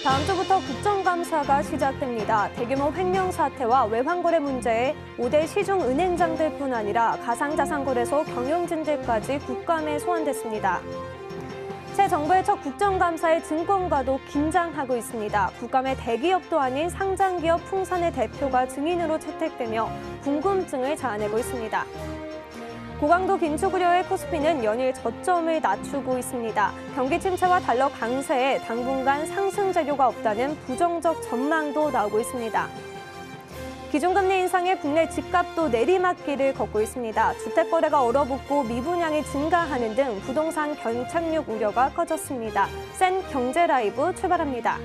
다음 주부터 국정감사가 시작됩니다. 대규모 횡령 사태와 외환거래 문제에 5대 시중은행장들뿐 아니라 가상자산거래소 경영진들까지 국감에 소환됐습니다. 새 정부의 첫 국정감사에 증권가도 긴장하고 있습니다. 국감에 대기업도 아닌 상장기업 풍산의 대표가 증인으로 채택되며 궁금증을 자아내고 있습니다. 고강도 긴축 우려의 코스피는 연일 저점을 낮추고 있습니다. 경기 침체와 달러 강세에 당분간 상승 재료가 없다는 부정적 전망도 나오고 있습니다. 기준금리 인상에 국내 집값도 내리막길을 걷고 있습니다. 주택 거래가 얼어붙고 미분양이 증가하는 등 부동산 견착륙 우려가 커졌습니다. 센 경제 라이브 출발합니다.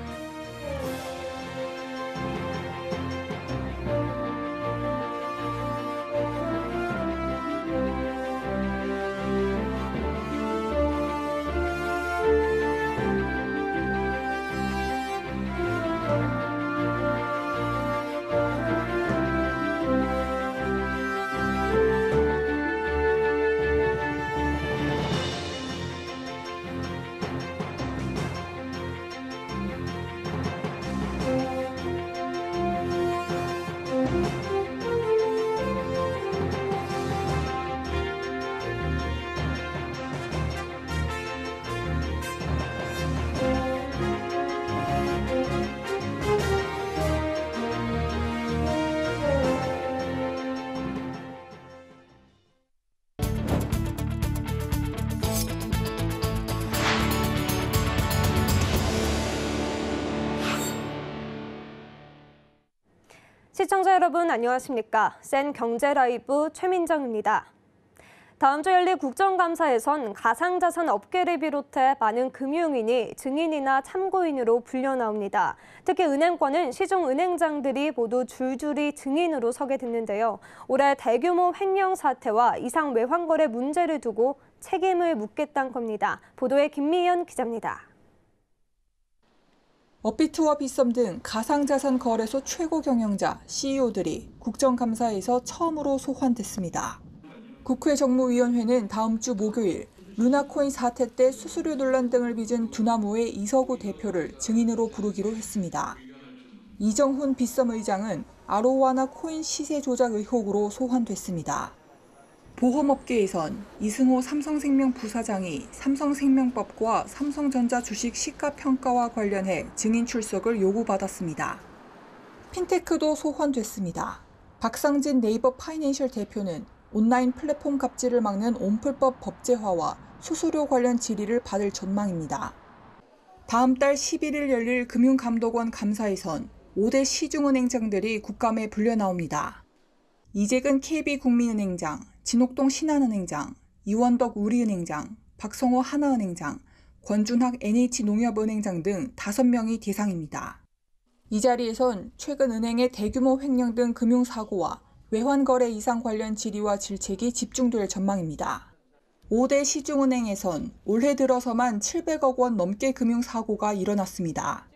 시청자 여러분 안녕하십니까? 센 경제 라이브 최민정입니다. 다음 주 열릴 국정감사에선 가상자산 업계를 비롯해 많은 금융인이 증인이나 참고인으로 불려 나옵니다. 특히 은행권은 시중은행장들이 모두 줄줄이 증인으로 서게 됐는데요. 올해 대규모 횡령 사태와 이상 외환거래 문제를 두고 책임을 묻겠다는 겁니다. 보도에 김미연 기자입니다. 업비트와 빗썸 등 가상자산 거래소 최고 경영자, CEO들이 국정감사에서 처음으로 소환됐습니다. 국회 정무위원회는 다음 주 목요일 루나코인 사태 때 수수료 논란 등을 빚은 두나무의 이석우 대표를 증인으로 부르기로 했습니다. 이정훈 빗썸 의장은 아로와나 코인 시세 조작 의혹으로 소환됐습니다. 보험업계에선 이승호 삼성생명 부사장이 삼성생명법과 삼성전자 주식 시가평가와 관련해 증인 출석을 요구받았습니다. 핀테크도 소환됐습니다. 박상진 네이버 파이낸셜 대표는 온라인 플랫폼 갑질을 막는 온풀법 법제화와 수수료 관련 질의를 받을 전망입니다. 다음 달 11일 열릴 금융감독원 감사에선 5대 시중은행장들이 국감에 불려 나옵니다. 이재근 KB국민은행장, 진옥동 신한은행장, 이원덕 우리은행장, 박성호 하나은행장, 권준학 NH농협은행장 등 5명이 대상입니다. 이 자리에선 최근 은행의 대규모 횡령 등 금융사고와 외환거래 이상 관련 질의와 질책이 집중될 전망입니다. 5대 시중은행에선 올해 들어서만 700억 원 넘게 금융사고가 일어났습니다.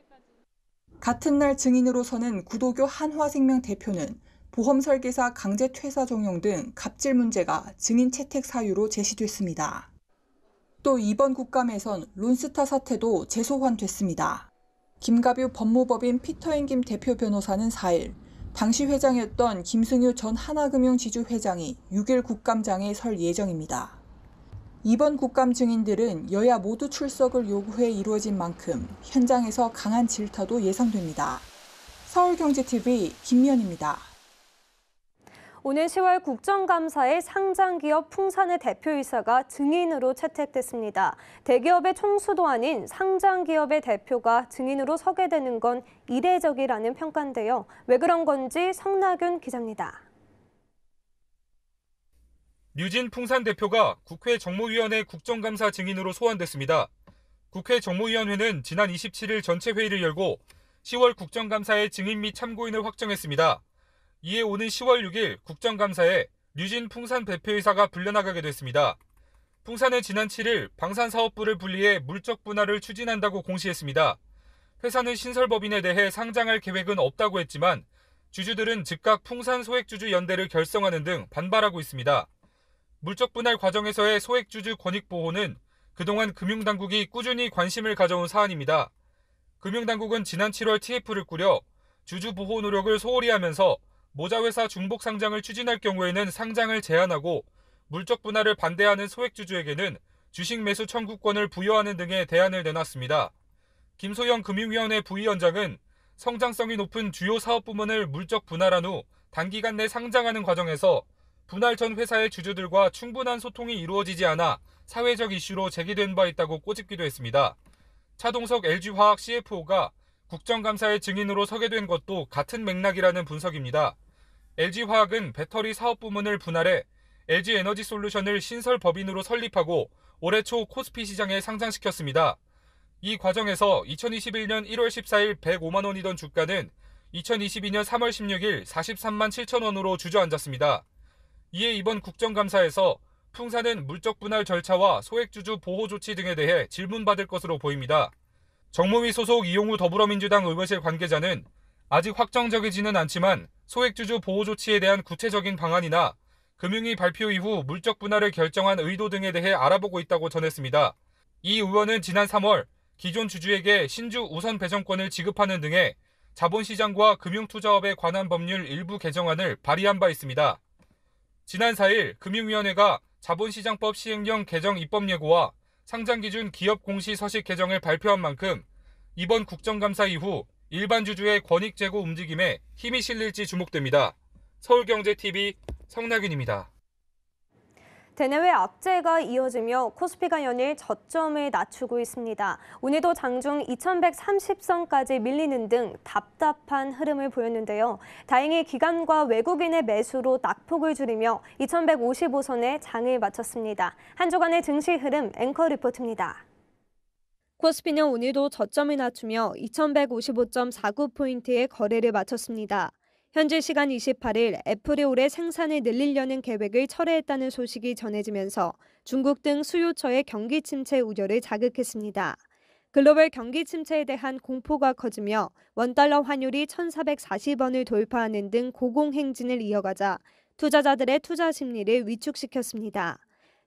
같은 날 증인으로 서는 구도교 한화생명 대표는 보험 설계사 강제 퇴사 종용 등 갑질 문제가 증인 채택 사유로 제시됐습니다. 또 이번 국감에선 론스타 사태도 재소환됐습니다. 김가뷰 법무법인 피터앤김 대표 변호사는 4일 당시 회장이었던 김승유 전 하나금융지주 회장이 6일 국감장에 설 예정입니다. 이번 국감 증인들은 여야 모두 출석을 요구해 이루어진 만큼 현장에서 강한 질타도 예상됩니다. 서울경제TV 김미연입니다. 오늘 10월 국정감사에 상장기업 풍산의 대표이사가 증인으로 채택됐습니다. 대기업의 총수도 아닌 상장기업의 대표가 증인으로 서게 되는 건 이례적이라는 평가인데요. 왜 그런 건지 성나균 기자입니다. 류진 풍산 대표가 국회 정무위원회 국정감사 증인으로 소환됐습니다. 국회 정무위원회는 지난 27일 전체 회의를 열고 10월 국정감사의 증인 및 참고인을 확정했습니다. 이에 오는 10월 6일 국정감사에 류진 풍산 대표이사가 불려나가게 됐습니다. 풍산은 지난 7일 방산사업부를 분리해 물적 분할을 추진한다고 공시했습니다. 회사는 신설법인에 대해 상장할 계획은 없다고 했지만 주주들은 즉각 풍산소액주주연대를 결성하는 등 반발하고 있습니다. 물적 분할 과정에서의 소액주주 권익 보호는 그동안 금융당국이 꾸준히 관심을 가져온 사안입니다. 금융당국은 지난 7월 TF를 꾸려 주주 보호 노력을 소홀히 하면서 모자회사 중복 상장을 추진할 경우에는 상장을 제한하고 물적 분할을 반대하는 소액주주에게는 주식 매수 청구권을 부여하는 등의 대안을 내놨습니다. 김소영 금융위원회 부위원장은 성장성이 높은 주요 사업 부문을 물적 분할한 후 단기간 내 상장하는 과정에서 분할 전 회사의 주주들과 충분한 소통이 이루어지지 않아 사회적 이슈로 제기된 바 있다고 꼬집기도 했습니다. 차동석 LG화학 CFO가 국정감사의 증인으로 서게 된 것도 같은 맥락이라는 분석입니다. LG화학은 배터리 사업 부문을 분할해 LG에너지솔루션을 신설 법인으로 설립하고 올해 초 코스피 시장에 상장시켰습니다. 이 과정에서 2021년 1월 14일 105만 원이던 주가는 2022년 3월 16일 43만 7천 원으로 주저앉았습니다. 이에 이번 국정감사에서 풍사는 물적 분할 절차와 소액주주 보호 조치 등에 대해 질문받을 것으로 보입니다. 정무위 소속 이용우 더불어민주당 의원실 관계자는 아직 확정적이지는 않지만 소액주주 보호 조치에 대한 구체적인 방안이나 금융위 발표 이후 물적 분할을 결정한 의도 등에 대해 알아보고 있다고 전했습니다. 이 의원은 지난 3월 기존 주주에게 신주 우선 배정권을 지급하는 등의 자본시장과 금융투자업에 관한 법률 일부 개정안을 발의한 바 있습니다. 지난 4일 금융위원회가 자본시장법 시행령 개정 입법 예고와 상장기준 기업 공시 서식 개정을 발표한 만큼 이번 국정감사 이후 일반 주주의 권익 제고 움직임에 힘이 실릴지 주목됩니다. 서울경제TV 성낙윤입니다. 대내외 악재가 이어지며 코스피가 연일 저점을 낮추고 있습니다. 오늘도 장중 2130선까지 밀리는 등 답답한 흐름을 보였는데요. 다행히 기관과 외국인의 매수로 낙폭을 줄이며 2155선에 장을 마쳤습니다. 한 주간의 증시 흐름 앵커 리포트입니다. 코스피는 오늘도 저점을 낮추며 2155.49포인트의 거래를 마쳤습니다. 현지 시간 28일 애플이 올해 생산을 늘리려는 계획을 철회했다는 소식이 전해지면서 중국 등 수요처의 경기 침체 우려를 자극했습니다. 글로벌 경기 침체에 대한 공포가 커지며 원달러 환율이 1,440원을 돌파하는 등 고공행진을 이어가자 투자자들의 투자 심리를 위축시켰습니다.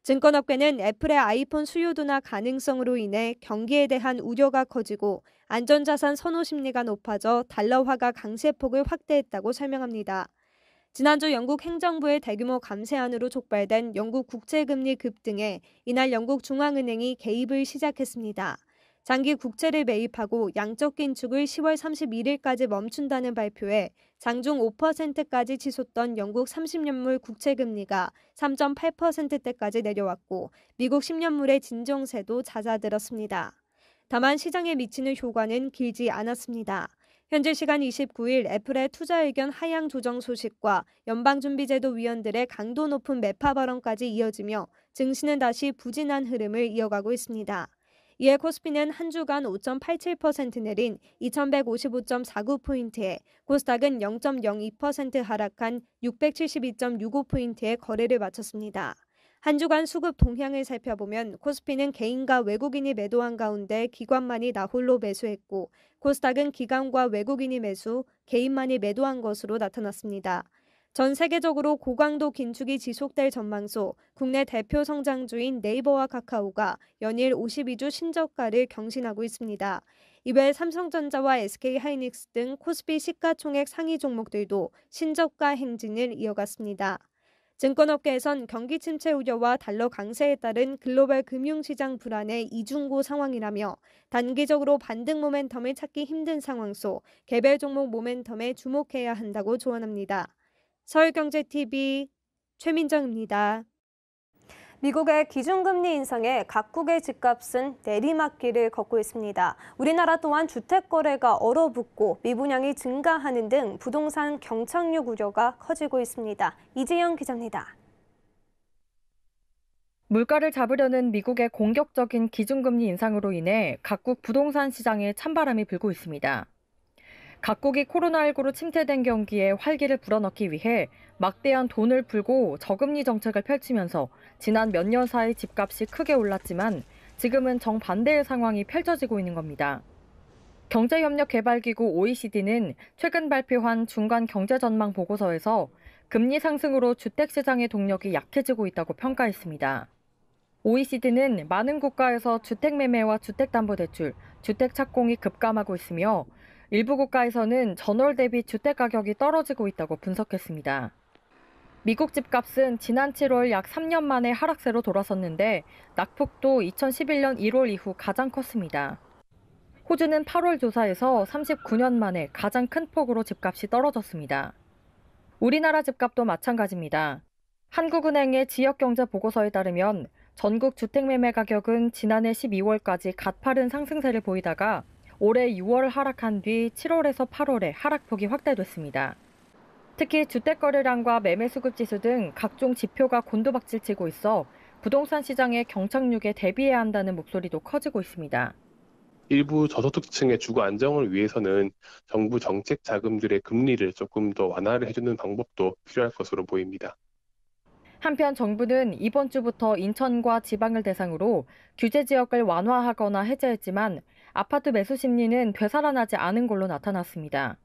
증권업계는 애플의 아이폰 수요 둔화 가능성으로 인해 경기에 대한 우려가 커지고 안전자산 선호 심리가 높아져 달러화가 강세폭을 확대했다고 설명합니다. 지난주 영국 행정부의 대규모 감세안으로 촉발된 영국 국채금리 급등에 이날 영국 중앙은행이 개입을 시작했습니다. 장기 국채를 매입하고 양적 긴축을 10월 31일까지 멈춘다는 발표에 장중 5%까지 치솟던 영국 30년물 국채금리가 3.8%대까지 내려왔고 미국 10년물의 진정세도 잦아들었습니다. 다만 시장에 미치는 효과는 길지 않았습니다. 현지 시간 29일 애플의 투자 의견 하향 조정 소식과 연방준비제도 위원들의 강도 높은 매파 발언까지 이어지며 증시는 다시 부진한 흐름을 이어가고 있습니다. 이에 코스피는 한 주간 5.87% 내린 2155.49포인트에 코스닥은 0.02% 하락한 672.65포인트의 거래를 마쳤습니다. 한 주간 수급 동향을 살펴보면 코스피는 개인과 외국인이 매도한 가운데 기관만이 나홀로 매수했고 코스닥은 기관과 외국인이 매수, 개인만이 매도한 것으로 나타났습니다. 전 세계적으로 고강도 긴축이 지속될 전망소 국내 대표 성장주인 네이버와 카카오가 연일 52주 신저가를 경신하고 있습니다. 이외 삼성전자와 SK하이닉스 등 코스피 시가총액 상위 종목들도 신저가 행진을 이어갔습니다. 증권업계에선 경기 침체 우려와 달러 강세에 따른 글로벌 금융시장 불안의 이중고 상황이라며 단기적으로 반등 모멘텀을 찾기 힘든 상황 속 개별 종목 모멘텀에 주목해야 한다고 조언합니다. 서울경제TV 최민정입니다. 미국의 기준금리 인상에 각국의 집값은 내리막길을 걷고 있습니다. 우리나라 또한 주택 거래가 얼어붙고 미분양이 증가하는 등 부동산 경착륙 우려가 커지고 있습니다. 이지영 기자입니다. 물가를 잡으려는 미국의 공격적인 기준금리 인상으로 인해 각국 부동산 시장에 찬바람이 불고 있습니다. 각국이 코로나19로 침체된 경기에 활기를 불어넣기 위해 막대한 돈을 풀고 저금리 정책을 펼치면서 지난 몇 년 사이 집값이 크게 올랐지만 지금은 정반대의 상황이 펼쳐지고 있는 겁니다. 경제협력개발기구 OECD는 최근 발표한 중간 경제전망 보고서에서 금리 상승으로 주택시장의 동력이 약해지고 있다고 평가했습니다. OECD는 많은 국가에서 주택 매매와 주택담보대출, 주택 착공이 급감하고 있으며 일부 국가에서는 전월 대비 주택 가격이 떨어지고 있다고 분석했습니다. 미국 집값은 지난 7월 약 3년 만에 하락세로 돌아섰는데 낙폭도 2011년 1월 이후 가장 컸습니다. 호주는 8월 조사에서 39년 만에 가장 큰 폭으로 집값이 떨어졌습니다. 우리나라 집값도 마찬가지입니다. 한국은행의 지역경제보고서에 따르면 전국 주택매매 가격은 지난해 12월까지 가파른 상승세를 보이다가 올해 6월 하락한 뒤 7월에서 8월에 하락폭이 확대됐습니다. 특히 주택거래량과 매매수급지수 등 각종 지표가 곤두박질치고 있어 부동산 시장의 경착륙에 대비해야 한다는 목소리도 커지고 있습니다. 일부 저소득층의 주거 안정을 위해서는 정부 정책 자금들의 금리를 조금 더 완화를 해주는 방법도 필요할 것으로 보입니다. 한편 정부는 이번 주부터 인천과 지방을 대상으로 규제 지역을 완화하거나 해제했지만 아파트 매수 심리는 되살아나지 않은 걸로 나타났습니다.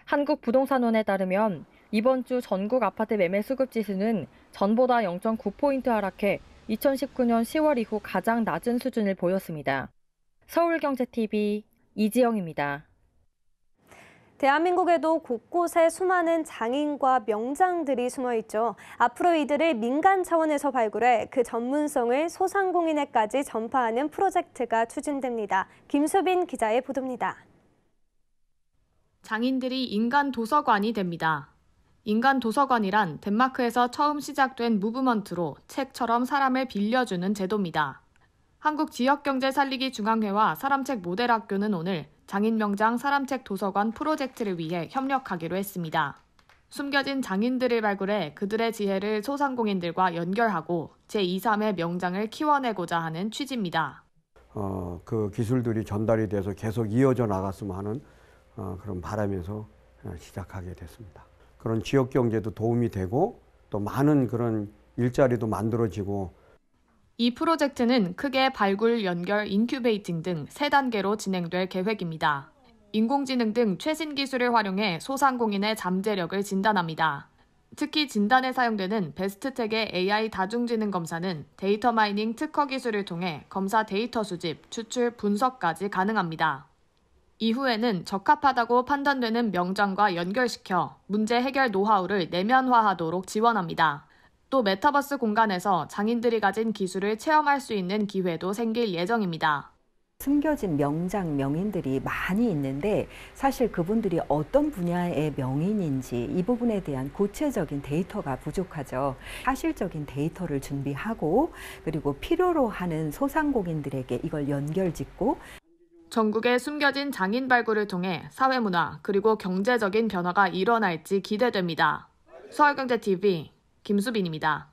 한국부동산원에 따르면 이번 주 전국 아파트 매매 수급 지수는 전보다 0.9포인트 하락해 2019년 10월 이후 가장 낮은 수준을 보였습니다. 서울경제TV 이지영입니다. 대한민국에도 곳곳에 수많은 장인과 명장들이 숨어 있죠. 앞으로 이들을 민간 차원에서 발굴해 그 전문성을 소상공인에까지 전파하는 프로젝트가 추진됩니다. 김수빈 기자의 보도입니다. 장인들이 인간 도서관이 됩니다. 인간 도서관이란 덴마크에서 처음 시작된 무브먼트로 책처럼 사람을 빌려주는 제도입니다. 한국지역경제살리기중앙회와 사람책 모델학교는 오늘 장인명장 사람책 도서관 프로젝트를 위해 협력하기로 했습니다. 숨겨진 장인들을 발굴해 그들의 지혜를 소상공인들과 연결하고 제2, 3의 명장을 키워내고자 하는 취지입니다. 그 기술들이 전달이 돼서 계속 이어져 나갔으면 하는 그런 바람에서 시작하게 됐습니다. 그런 지역 경제도 도움이 되고 또 많은 그런 일자리도 만들어지고. 이 프로젝트는 크게 발굴, 연결, 인큐베이팅 등 3단계로 진행될 계획입니다. 인공지능 등 최신 기술을 활용해 소상공인의 잠재력을 진단합니다. 특히 진단에 사용되는 베스트텍의 AI 다중지능 검사는 데이터 마이닝 특허 기술을 통해 검사 데이터 수집, 추출, 분석까지 가능합니다. 이후에는 적합하다고 판단되는 명장과 연결시켜 문제 해결 노하우를 내면화하도록 지원합니다. 또 메타버스 공간에서 장인들이 가진 기술을 체험할 수 있는 기회도 생길 예정입니다. 숨겨진 명장, 명인들이 많이 있는데 사실 그분들이 어떤 분야의 명인인지 이 부분에 대한 구체적인 데이터가 부족하죠. 사실적인 데이터를 준비하고 그리고 필요로 하는 소상공인들에게 이걸 연결짓고 전국의 숨겨진 장인 발굴을 통해 사회문화 그리고 경제적인 변화가 일어날지 기대됩니다. 서울경제TV 김수빈입니다.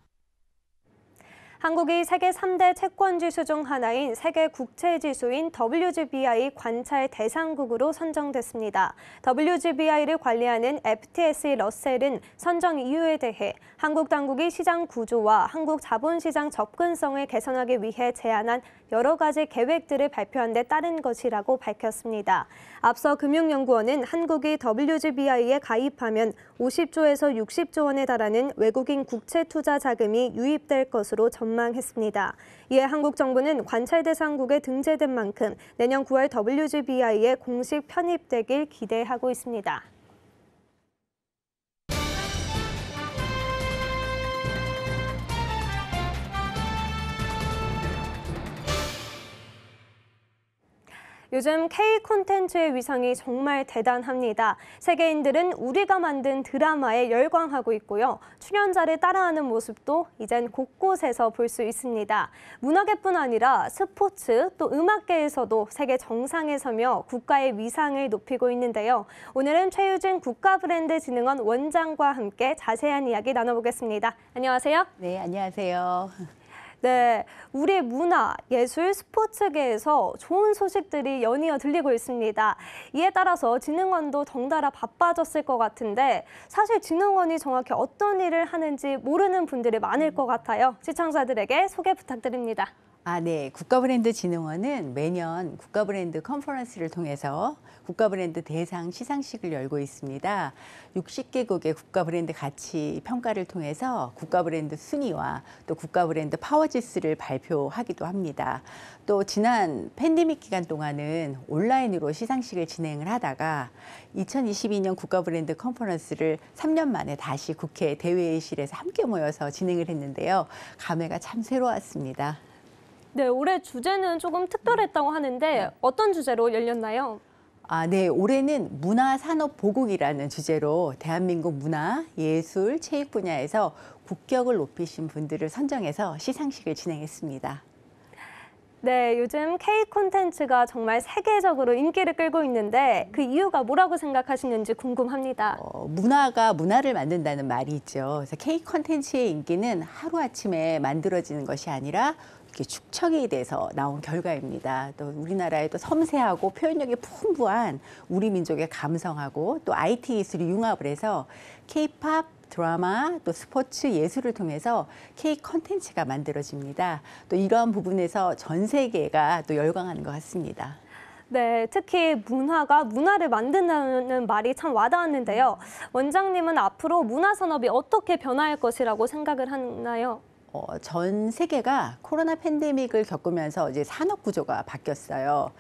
한국이 세계 3대 채권지수 중 하나인 세계 국채지수인 WGBI 관찰 대상국으로 선정됐습니다. WGBI를 관리하는 FTSE 러셀은 선정 이유에 대해 한국 당국이 시장 구조와 한국 자본시장 접근성을 개선하기 위해 제안한 여러 가지 계획들을 발표한 데 따른 것이라고 밝혔습니다. 앞서 금융연구원은 한국이 WGBI에 가입하면 50조에서 60조 원에 달하는 외국인 국채 투자 자금이 유입될 것으로 전망했습니다. 이에 한국 정부는 관찰 대상국에 등재된 만큼 내년 9월 WGBI에 공식 편입되길 기대하고 있습니다. 요즘 K 콘텐츠의 위상이 정말 대단합니다. 세계인들은 우리가 만든 드라마에 열광하고 있고요. 출연자를 따라하는 모습도 이젠 곳곳에서 볼 수 있습니다. 문화계뿐 아니라 스포츠 또 음악계에서도 세계 정상에 서며 국가의 위상을 높이고 있는데요. 오늘은 최유진 국가브랜드진흥원 원장과 함께 자세한 이야기 나눠보겠습니다. 안녕하세요. 네, 안녕하세요. 네, 우리 문화, 예술, 스포츠계에서 좋은 소식들이 연이어 들리고 있습니다. 이에 따라서 진흥원도 덩달아 바빠졌을 것 같은데 사실 진흥원이 정확히 어떤 일을 하는지 모르는 분들이 많을 것 같아요. 시청자들에게 소개 부탁드립니다. 네. 국가브랜드진흥원은 매년 국가브랜드 컨퍼런스를 통해서 국가브랜드 대상 시상식을 열고 있습니다. 60개국의 국가브랜드 가치 평가를 통해서 국가브랜드 순위와 또 국가브랜드 파워지수를 발표하기도 합니다. 또 지난 팬데믹 기간 동안은 온라인으로 시상식을 진행을 하다가 2022년 국가브랜드 컨퍼런스를 3년 만에 다시 국회 대회의실에서 함께 모여서 진행을 했는데요. 감회가 참 새로웠습니다. 네, 올해 주제는 조금 특별했다고 하는데 어떤 주제로 열렸나요? 네. 올해는 문화산업보국이라는 주제로 대한민국 문화, 예술, 체육 분야에서 국격을 높이신 분들을 선정해서 시상식을 진행했습니다. 네, 요즘 K 콘텐츠가 정말 세계적으로 인기를 끌고 있는데 그 이유가 뭐라고 생각하시는지 궁금합니다. 문화가 문화를 만든다는 말이 있죠. 그래서 K 콘텐츠의 인기는 하루아침에 만들어지는 것이 아니라 이렇게 축적이 돼서 나온 결과입니다. 또 우리나라의 또 섬세하고 표현력이 풍부한 우리 민족의 감성하고 또 IT 기술이 융합을 해서 K-팝, 드라마, 또 스포츠, 예술을 통해서 K 콘텐츠가 만들어집니다. 또 이러한 부분에서 전 세계가 또 열광하는 것 같습니다. 네, 특히 문화가 문화를 만든다는 말이 참 와닿았는데요. 원장님은 앞으로 문화 산업이 어떻게 변화할 것이라고 생각을 하나요? 전 세계가 코로나 팬데믹을 겪으면서 이제 산업 구조가 바뀌었어요.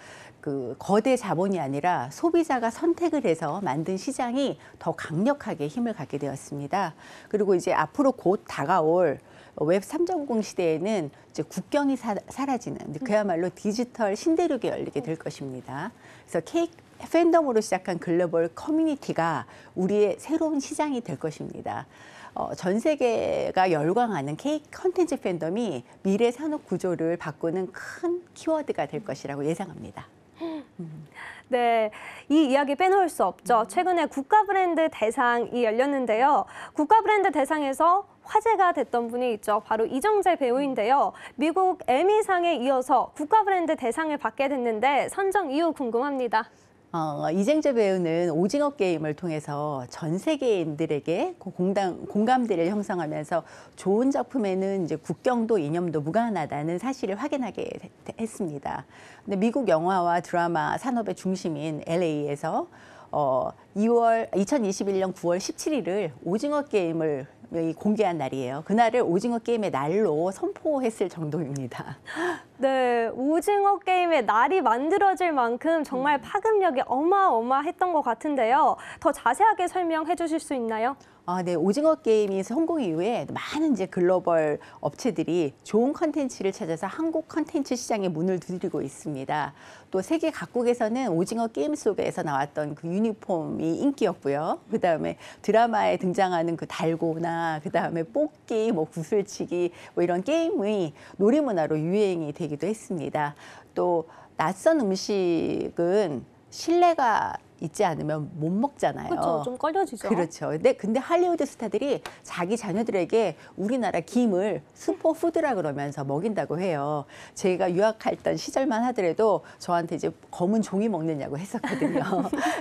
그 거대 자본이 아니라 소비자가 선택을 해서 만든 시장이 더 강력하게 힘을 갖게 되었습니다. 그리고 이제 앞으로 곧 다가올 웹 3.0 시대에는 이제 국경이 사라지는 그야말로 디지털 신대륙이 열리게 될 것입니다. 그래서 K 팬덤으로 시작한 글로벌 커뮤니티가 우리의 새로운 시장이 될 것입니다. 전 세계가 열광하는 K 콘텐츠 팬덤이 미래 산업 구조를 바꾸는 큰 키워드가 될 것이라고 예상합니다. 네, 이 이야기 빼놓을 수 없죠. 최근에 국가브랜드 대상이 열렸는데요. 국가브랜드 대상에서 화제가 됐던 분이 있죠. 바로 이정재 배우인데요. 미국 에미상에 이어서 국가브랜드 대상을 받게 됐는데 선정 이유 궁금합니다. 이정재 배우는 오징어 게임을 통해서 전 세계인들에게 공감대를 형성하면서 좋은 작품에는 이제 국경도 이념도 무관하다는 사실을 확인하게 했습니다. 근데 미국 영화와 드라마 산업의 중심인 LA에서 2021년 9월 17일을 오징어 게임을 공개한 날이에요. 그날을 오징어 게임의 날로 선포했을 정도입니다. 네, 오징어 게임의 날이 만들어질 만큼 정말 파급력이 어마어마했던 것 같은데요. 더 자세하게 설명해 주실 수 있나요? 네, 오징어 게임이 성공 이후에 많은 이제 글로벌 업체들이 좋은 컨텐츠를 찾아서 한국 컨텐츠 시장에 문을 두드리고 있습니다. 또 세계 각국에서는 오징어 게임 속에서 나왔던 그 유니폼이 인기였고요. 그다음에 드라마에 등장하는 그 달고나, 그다음에 뽑기, 구슬치기 이런 게임이 놀이문화로 유행이 되기도 했습니다. 또 낯선 음식은 신뢰가 있지 않으면 못 먹잖아요. 그렇죠. 좀 꺼려지죠. 그렇죠. 근데 할리우드 스타들이 자기 자녀들에게 우리나라 김을 슈퍼푸드라 그러면서 먹인다고 해요. 제가 유학했던 시절만 하더라도 저한테 이제 검은 종이 먹느냐고 했었거든요.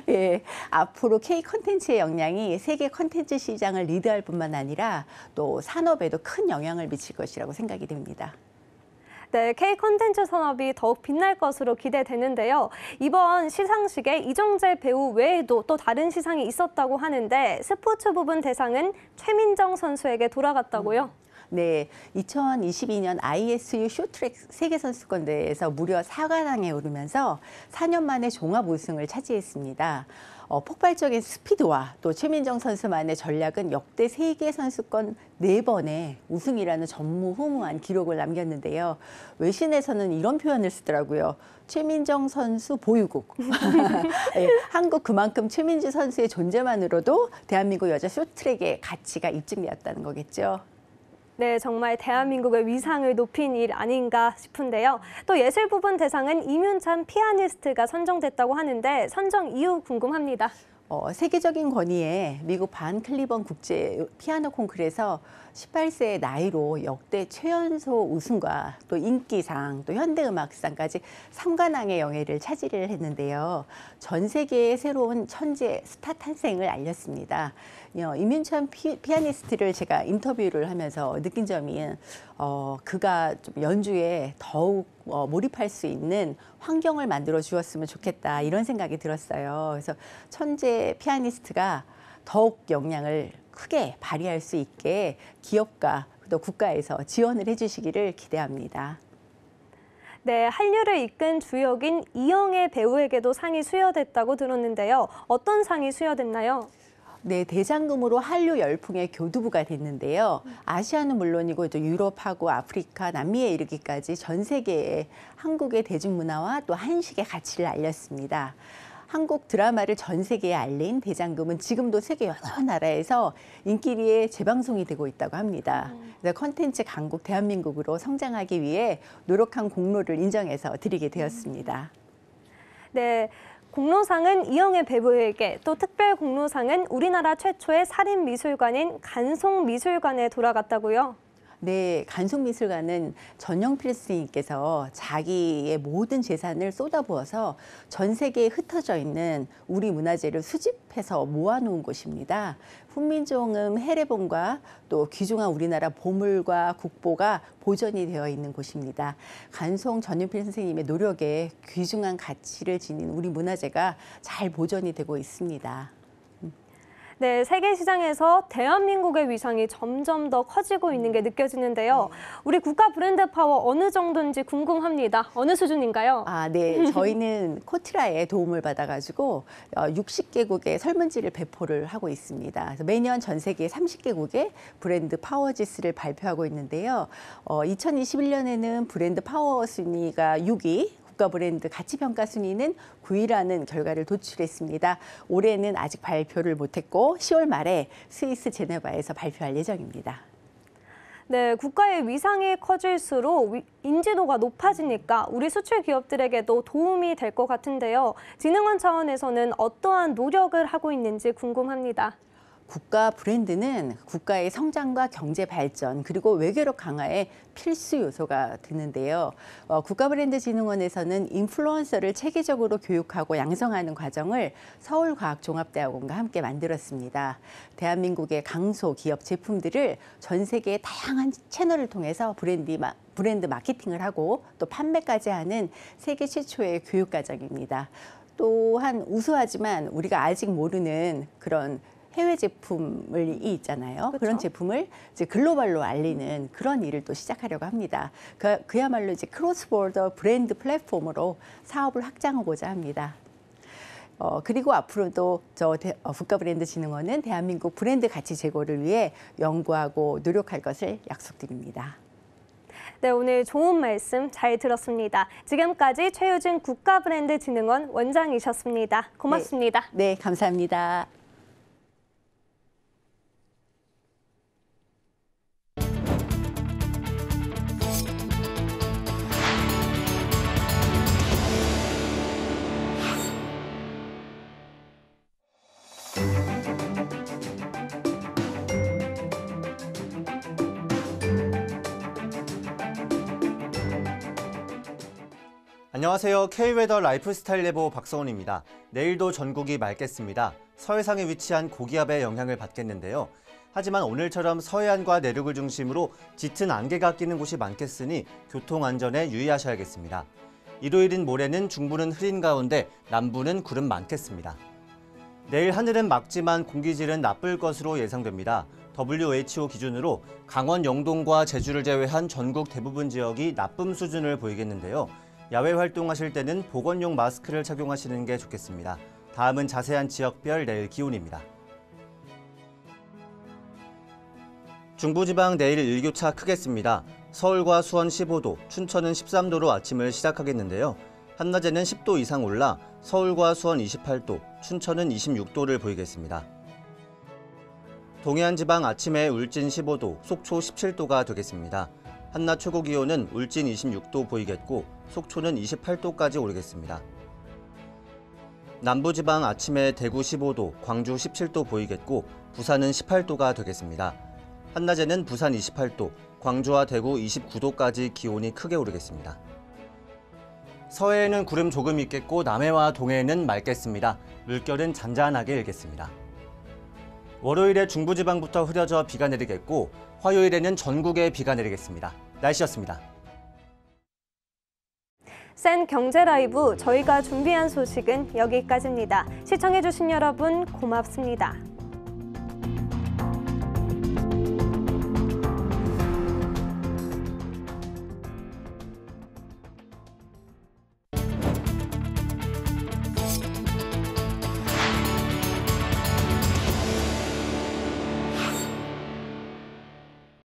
예, 앞으로 K 콘텐츠의 역량이 세계 콘텐츠 시장을 리드할 뿐만 아니라 또 산업에도 큰 영향을 미칠 것이라고 생각이 됩니다. 네, K 콘텐츠 산업이 더욱 빛날 것으로 기대되는데요. 이번 시상식에 이정재 배우 외에도 또 다른 시상이 있었다고 하는데 스포츠 부분 대상은 최민정 선수에게 돌아갔다고요? 네, 2022년 ISU 쇼트트랙 세계선수권대회에서 무려 4관왕에 오르면서 4년 만에 종합 우승을 차지했습니다. 폭발적인 스피드와 또 최민정 선수만의 전략은 역대 세계 선수권 4번의 우승이라는 전무후무한 기록을 남겼는데요. 외신에서는 이런 표현을 쓰더라고요. 최민정 선수 보유국. 네, 한국 그만큼 최민지 선수의 존재만으로도 대한민국 여자 쇼트트랙의 가치가 입증되었다는 거겠죠. 네, 정말 대한민국의 위상을 높인 일 아닌가 싶은데요. 또 예술 부분 대상은 이윤찬 피아니스트가 선정됐다고 하는데 선정 이유 궁금합니다. 세계적인 권위에 미국 반 클리번 국제 피아노 콩쿠르에서 18세의 나이로 역대 최연소 우승과 또 인기상, 또 현대음악상까지 3관왕의 영예를 차지를 했는데요. 전 세계의 새로운 천재 스타 탄생을 알렸습니다. 임윤찬 피아니스트를 제가 인터뷰를 하면서 느낀 점이 그가 좀 연주에 더욱 몰입할 수 있는 환경을 만들어 주었으면 좋겠다 이런 생각이 들었어요. 그래서 천재 피아니스트가 더욱 역량을 크게 발휘할 수 있게 기업과 또 국가에서 지원을 해주시기를 기대합니다. 네, 한류를 이끈 주역인 이영애 배우에게도 상이 수여됐다고 들었는데요. 어떤 상이 수여됐나요? 네, 대장금으로 한류 열풍의 교두부가 됐는데요. 아시아는 물론이고 또 유럽하고 아프리카, 남미에 이르기까지 전 세계에 한국의 대중문화와 또 한식의 가치를 알렸습니다. 한국 드라마를 전 세계에 알린 대장금은 지금도 세계 여러 나라에서 인기리에 재방송이 되고 있다고 합니다. 그래서 컨텐츠 강국 대한민국으로 성장하기 위해 노력한 공로를 인정해서 드리게 되었습니다. 네, 공로상은 이영애 배우에게, 또 특별 공로상은 우리나라 최초의 살인미술관인 간송미술관에 돌아갔다고요? 네, 간송미술관은 전영필 스님께서 자기의 모든 재산을 쏟아부어서 전 세계에 흩어져 있는 우리 문화재를 수집해서 모아놓은 곳입니다. 훈민정음 해례본과 또 귀중한 우리나라 보물과 국보가 보존이 되어 있는 곳입니다. 간송 전영필 선생님의 노력에 귀중한 가치를 지닌 우리 문화재가 잘 보존이 되고 있습니다. 네, 세계 시장에서 대한민국의 위상이 점점 더 커지고 있는 게 느껴지는데요. 우리 국가 브랜드 파워 어느 정도인지 궁금합니다. 어느 수준인가요? 네. 저희는 코트라의 도움을 받아가지고 60개국의 설문지를 배포를 하고 있습니다. 그래서 매년 전 세계 30개국의 브랜드 파워 지수를 발표하고 있는데요. 2021년에는 브랜드 파워 순위가 6위, 국가 브랜드 가치평가 순위는 9위라는 결과를 도출했습니다. 올해는 아직 발표를 못했고 10월 말에 스위스 제네바에서 발표할 예정입니다. 네, 국가의 위상이 커질수록 인지도가 높아지니까 우리 수출 기업들에게도 도움이 될 것 같은데요. 진흥원 차원에서는 어떠한 노력을 하고 있는지 궁금합니다. 국가 브랜드는 국가의 성장과 경제 발전 그리고 외교력 강화에 필수 요소가 되는데요. 국가브랜드진흥원에서는 인플루언서를 체계적으로 교육하고 양성하는 과정을 서울과학종합대학원과 함께 만들었습니다. 대한민국의 강소 기업 제품들을 전 세계의 다양한 채널을 통해서 브랜드 마케팅을 하고 또 판매까지 하는 세계 최초의 교육과정입니다. 또한 우수하지만 우리가 아직 모르는 그런 해외 제품이 있잖아요. 그렇죠? 그런 제품을 이제 글로벌로 알리는 그런 일을 또 시작하려고 합니다. 그야말로 이제 크로스보더 브랜드 플랫폼으로 사업을 확장하고자 합니다. 그리고 앞으로도 국가브랜드진흥원은 대한민국 브랜드 가치 제고를 위해 연구하고 노력할 것을 약속드립니다. 네, 오늘 좋은 말씀 잘 들었습니다. 지금까지 최유진 국가브랜드진흥원 원장이셨습니다. 고맙습니다. 네, 감사합니다. 안녕하세요. K웨더 라이프스타일 예보 박성훈입니다. 내일도 전국이 맑겠습니다. 서해상에 위치한 고기압의 영향을 받겠는데요. 하지만 오늘처럼 서해안과 내륙을 중심으로 짙은 안개가 끼는 곳이 많겠으니 교통안전에 유의하셔야겠습니다. 일요일인 모레는 중부는 흐린 가운데 남부는 구름 많겠습니다. 내일 하늘은 맑지만 공기질은 나쁠 것으로 예상됩니다. WHO 기준으로 강원 영동과 제주를 제외한 전국 대부분 지역이 나쁨 수준을 보이겠는데요. 야외 활동하실 때는 보건용 마스크를 착용하시는 게 좋겠습니다. 다음은 자세한 지역별 내일 기온입니다. 중부지방 내일 일교차 크겠습니다. 서울과 수원 15도, 춘천은 13도로 아침을 시작하겠는데요. 한낮에는 10도 이상 올라 서울과 수원 28도, 춘천은 26도를 보이겠습니다. 동해안 지방 아침에 울진 15도, 속초 17도가 되겠습니다. 한낮 최고 기온은 울진 26도 보이겠고 속초는 28도까지 오르겠습니다. 남부지방 아침에 대구 15도, 광주 17도 보이겠고 부산은 18도가 되겠습니다. 한낮에는 부산 28도, 광주와 대구 29도까지 기온이 크게 오르겠습니다. 서해에는 구름 조금 있겠고 남해와 동해에는 맑겠습니다. 물결은 잔잔하게 일겠습니다. 월요일에 중부지방부터 흐려져 비가 내리겠고 화요일에는 전국에 비가 내리겠습니다. 날씨였습니다. 센 경제 라이브 저희가 준비한 소식은 여기까지입니다. 시청해주신 여러분 고맙습니다.